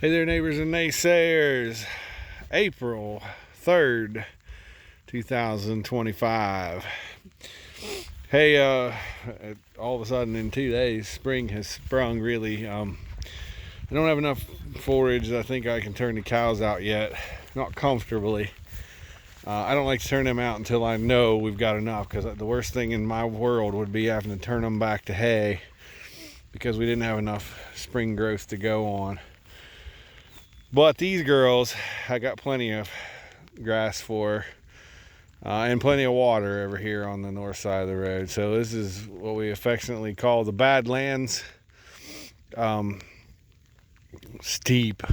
Hey there, neighbors and naysayers. April 3rd, 2025. Hey, all of a sudden in 2 days, spring has sprung really. I don't have enough forage that I think I can turn the cows out yet, not comfortably. I don't like to turn them out until I know we've got enough, because the worst thing in my world would be having to turn them back to hay because we didn't have enough spring growth to go on. But these girls, I got plenty of grass for, and plenty of water over here on the north side of the road. So this is what we affectionately call the Badlands. Steep,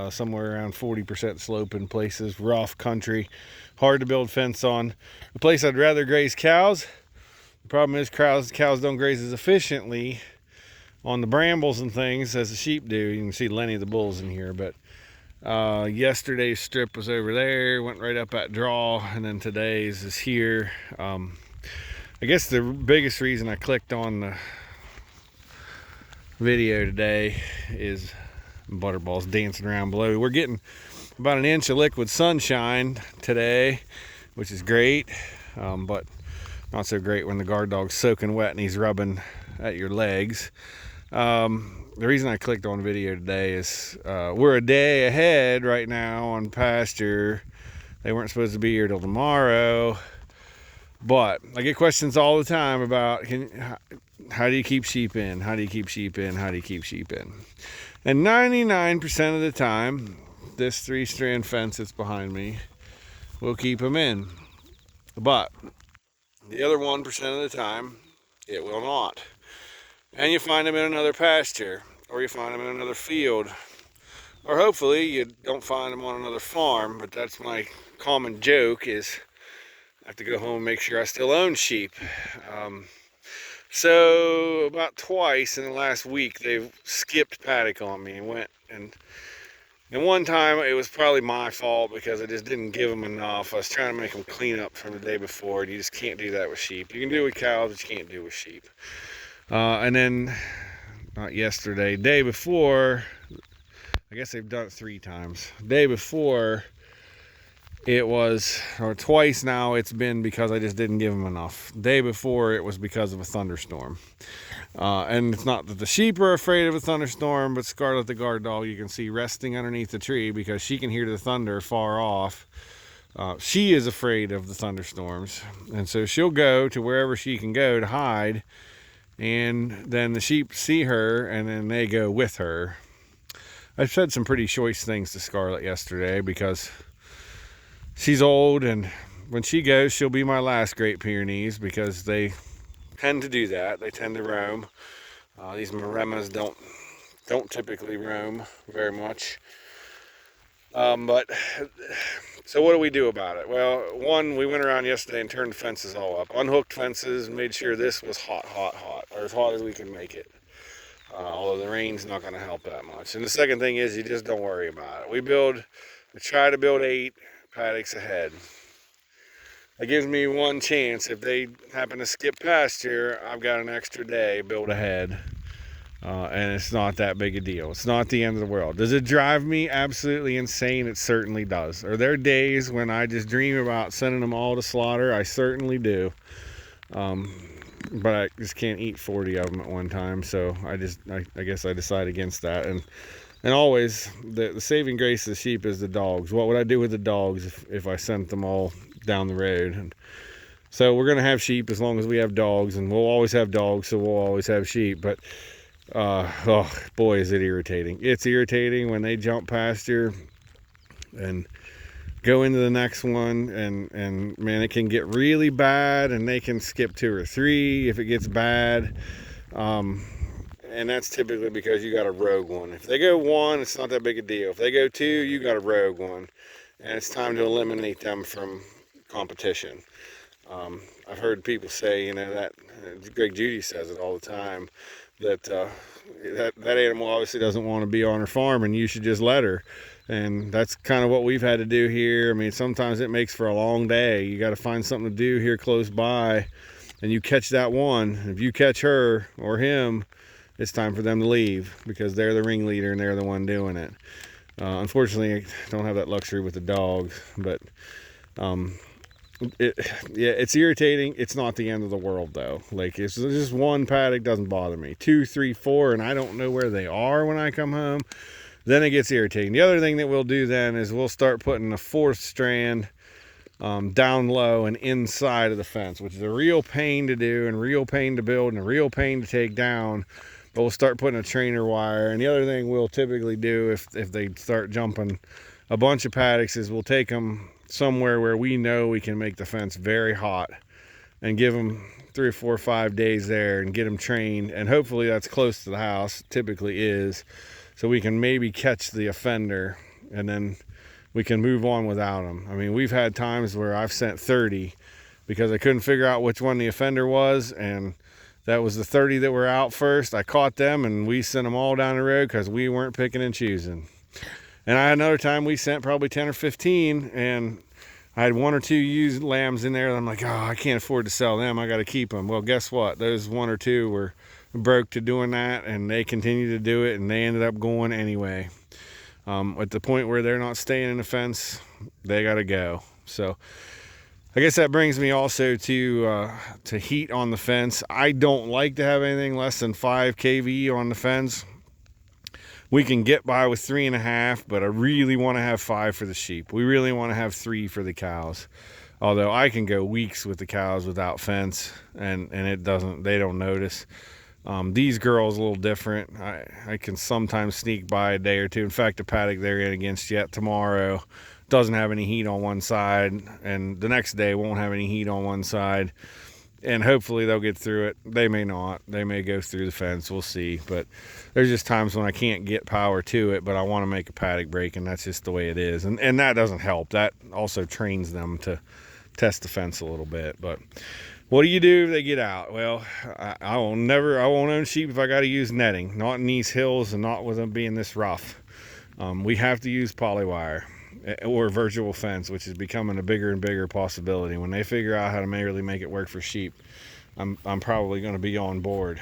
somewhere around 40% slope in places, rough country, hard to build fence on. A place I'd rather graze cows. The problem is cows don't graze as efficiently on the brambles and things as the sheep do. You can see Lenny the bull's in here, but yesterday's strip was over there, went right up that draw, and then today's is here. I guess the biggest reason I clicked on the video today is butterballs dancing around below. We're getting about an inch of liquid sunshine today, which is great, but not so great when the guard dog's soaking wet and he's rubbing at your legs. The reason I clicked on video today is we're a day ahead right now on pasture. They weren't supposed to be here till tomorrow, but I get questions all the time about how do you keep sheep in? How do you keep sheep in? How do you keep sheep in? And 99% of the time, this 3-strand fence that's behind me will keep them in. But the other 1% of the time, it will not. And you find them in another pasture, or you find them in another field, or hopefully you don't find them on another farm. But that's my common joke, is I have to go home and make sure I still own sheep. So about twice in the last week they've skipped paddock on me and went, and one time it was probably my fault because I just didn't give them enough. I was trying to make them clean up from the day before, and you just can't do that with sheep. You can do it with cows, but you can't do it with sheep. And then, not yesterday, day before, I guess they've done it 3 times. Day before, it was, or twice now, it's been because I just didn't give them enough. Day before, it was because of a thunderstorm. And it's not that the sheep are afraid of a thunderstorm, but Scarlet the guard dog, you can see resting underneath the tree because she can hear the thunder far off. She is afraid of the thunderstorms, and so she'll go to wherever she can go to hide. And then the sheep see her, and then they go with her. I said some pretty choice things to Scarlet yesterday because she's old, and when she goes, she'll be my last Great Pyrenees, because they tend to do that. They tend to roam. These Maremas don't typically roam very much. But so what do we do about it? Well, one, we went around yesterday and turned the fences all up, unhooked fences, and made sure this was hot, or as hot as we can make it. Although the rain's not going to help that much. And the second thing is, you just don't worry about it. We try to build 8 paddocks ahead. That gives me one chance. If they happen to skip pasture, I've got an extra day built ahead. And it's not that big a deal. It's not the end of the world. Does it drive me absolutely insane? It certainly does. Are there days when I just dream about sending them all to slaughter? I certainly do. But I just can't eat 40 of them at one time. So I guess I decide against that. And always, the saving grace of the sheep is the dogs. What would I do with the dogs if I sent them all down the road? And so we're going to have sheep as long as we have dogs, and we'll always have dogs, so we'll always have sheep. But oh boy, is it irritating. It's irritating when they jump pasture and go into the next one, and man, it can get really bad, and they can skip 2 or 3 if it gets bad. And that's typically because you got a rogue one. If they go 1, it's not that big a deal. If they go 2, you got a rogue one, and it's time to eliminate them from competition. I've heard people say, that Greg Judy says it all the time, that that animal obviously doesn't want to be on her farm, and you should just let her. And that's kind of what we've had to do here. I mean, sometimes it makes for a long day. You got to find something to do here close by, and you catch that one. If you catch her or him, it's time for them to leave, because they're the ringleader and they're the one doing it. Unfortunately, I don't have that luxury with the dogs, but yeah, it's irritating. It's not the end of the world though. Like, it's just one paddock doesn't bother me. 2, 3, 4, and I don't know where they are when I come home. Then it gets irritating. The other thing that we'll do then is we'll start putting a fourth strand down low and inside of the fence, which is a real pain to do and real pain to build and a real pain to take down. But we'll start putting a trainer wire. And the other thing we'll typically do if they start jumping a bunch of paddocks is we'll take them somewhere where we know we can make the fence very hot and give them 3 or 4 or 5 days there and get them trained. And hopefully that's close to the house, typically is, so we can maybe catch the offender and then we can move on without them. I mean, we've had times where I've sent 30 because I couldn't figure out which one the offender was, and that was the 30 that were out first. I caught them and we sent them all down the road because we weren't picking and choosing. And I had another time we sent probably 10 or 15, and I had 1 or 2 used lambs in there. And I'm like, oh, I can't afford to sell them. I got to keep them. Well, guess what? Those 1 or 2 were broke to doing that, and they continued to do it, and they ended up going anyway. At the point where they're not staying in the fence, they got to go. So I guess that brings me also to heat on the fence. I don't like to have anything less than 5 kV on the fence. We can get by with 3.5, but I really want to have 5 for the sheep. We really want to have 3 for the cows. Although I can go weeks with the cows without fence, and they don't notice. These girls a little different. I can sometimes sneak by a day or two. In fact, the paddock they're in against yet tomorrow doesn't have any heat on one side, and the next day won't have any heat on one side. And hopefully they'll get through it. They may not. They may go through the fence. We'll see. But there's just times when I can't get power to it, but I want to make a paddock break, and that's just the way it is. And that doesn't help. That also trains them to test the fence a little bit. But what do you do if they get out? Well, I won't own sheep if I got to use netting. Not in these hills and not with them being this rough. We have to use polywire or virtual fence, which is becoming a bigger and bigger possibility. When they figure out how to really make it work for sheep, I'm probably going to be on board.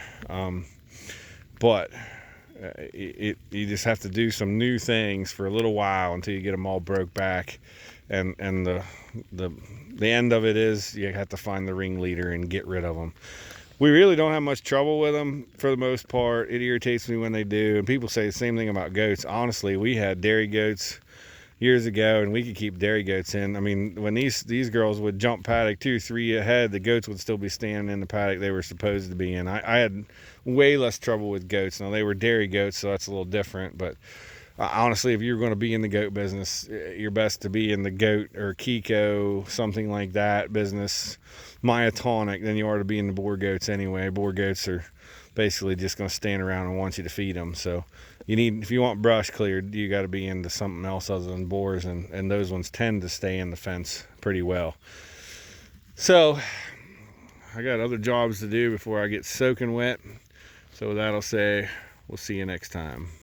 But you just have to do some new things for a little while until you get them all broke back, and the end of it is you have to find the ringleader and get rid of them. We really don't have much trouble with them for the most part. It irritates me when they do, and people say the same thing about goats. Honestly, we had dairy goats years ago, and we could keep dairy goats in. I mean, when these girls would jump paddock 2, 3 ahead, the goats would still be standing in the paddock they were supposed to be in. I had way less trouble with goats. Now, they were dairy goats, so that's a little different, but honestly, if you're going to be in the goat business, you're best to be in the goat or Kiko, something like that business, myotonic, than you are to be in the boar goats anyway. Boar goats are basically just going to stand around and want you to feed them. So if you want brush cleared, you got to be into something else other than boars, and those ones tend to stay in the fence pretty well. So I got other jobs to do before I get soaking wet. So with that, I'll say we'll see you next time.